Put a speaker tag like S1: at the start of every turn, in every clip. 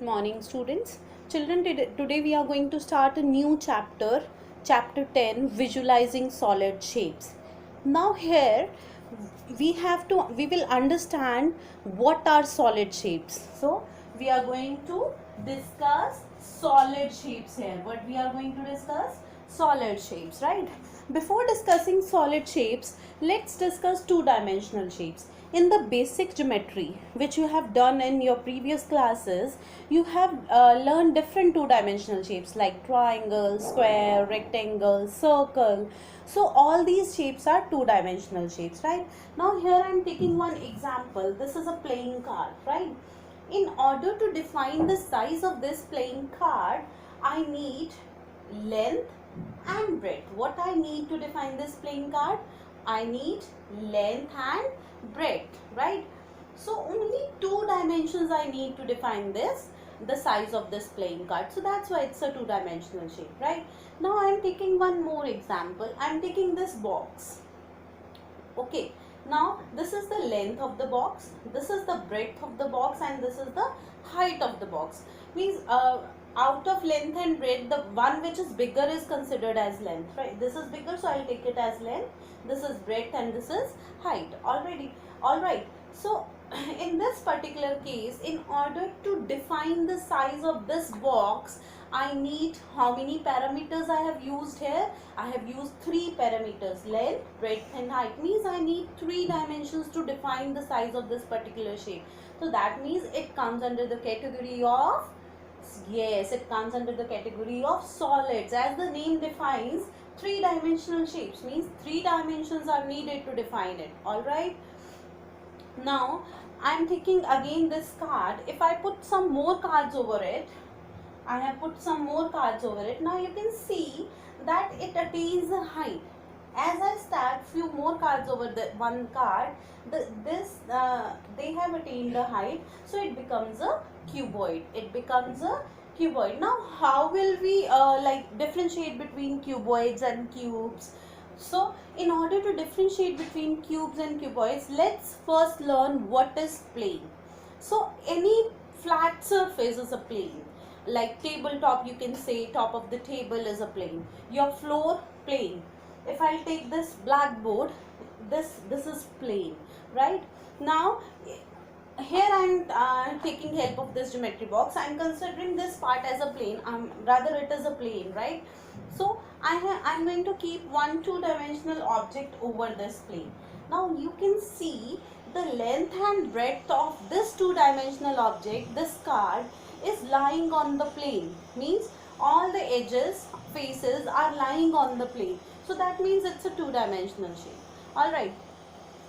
S1: morning, students. Children, today we are going to start a new chapter, chapter 10, visualizing solid shapes. Now here we will understand what are solid shapes. So we are going to discuss solid shapes here. What we are going to discuss? Solid shapes, right? Before discussing solid shapes, let's discuss two-dimensional shapes. In the basic geometry, which you have done in your previous classes, you have learned different two-dimensional shapes like triangle, square, rectangle, circle. So all these shapes are two-dimensional shapes, right? Now here I am taking one example. This is a playing card, right? In order to define the size of this playing card, I need length and breadth. What I need to define this playing card? I need length and breadth, right? So only two dimensions I need to define this, the size of this playing card. So that's why it's a two-dimensional shape, right? Now I am taking one more example. I am taking this box. Okay, now this is the length of the box, this is the breadth of the box, and this is the height of the box. Means out of length and breadth, the one which is bigger is considered as length, right? This is bigger, so I'll take it as length. This is breadth and this is height. Alright. So in this particular case, in order to define the size of this box, I need how many parameters I have used here? I have used three parameters: length, breadth and height. Means I need three dimensions to define the size of this particular shape. So that means it comes under the category of, yes, it comes under the category of solids. As the name defines, three-dimensional shapes, means three dimensions are needed to define it. Alright. Now I am taking again this card. If I put some more cards over it, I have put some more cards over it. Now you can see that it attains a height. As I stack few more cards over the one card, they have attained a height, so it becomes a cuboid. It becomes a cuboid. Now how will we differentiate between cuboids and cubes? So in order to differentiate between cubes and cuboids, let's first learn what is plane. So any flat surface is a plane. Like tabletop, you can say top of the table is a plane. Your floor, plane. If I take this blackboard, this is plane, right? Now here I am taking help of this geometry box. I am considering this part as a plane. Rather it is a plane, right? So I am going to keep one two-dimensional object over this plane. Now you can see the length and breadth of this two-dimensional object, this card, is lying on the plane. Means all the edges, faces are lying on the plane. So that means it's a two-dimensional shape. Alright.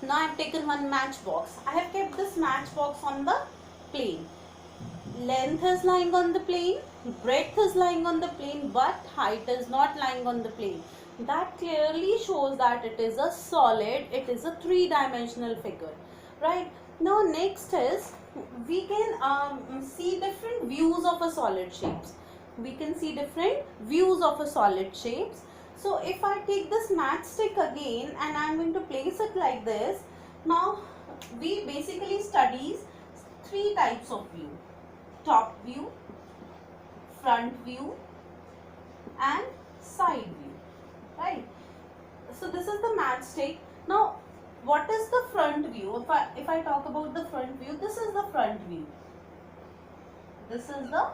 S1: Now I have taken one matchbox. I have kept this matchbox on the plane. Length is lying on the plane, breadth is lying on the plane, but height is not lying on the plane. That clearly shows that it is a solid, it is a three-dimensional figure. Right. Now next is, we can see different views of a solid shapes. We can see different views of a solid shapes. So if I take this matchstick again and I am going to place it like this, now we basically studies three types of view: top view, front view and side view, right? So this is the matchstick. Now what is the front view? If I talk about the front view, this is the front view. This is the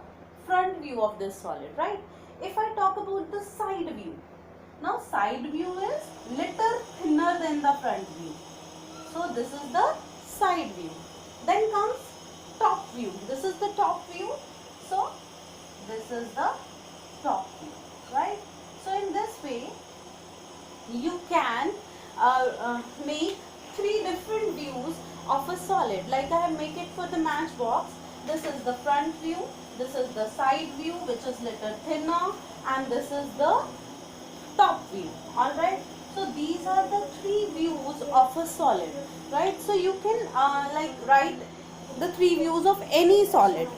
S1: front view of this solid, right? If I talk about the side view, now side view is little thinner than the front view. So this is the side view. Then comes top view. This is the top view. So this is the top view, right? So in this way, you can make three different views of a solid. Like I have made it for the matchbox. This is the front view, this is the side view which is little thinner, and this is the top view. Alright, so these are the three views of a solid, right? So you can write the three views of any solid.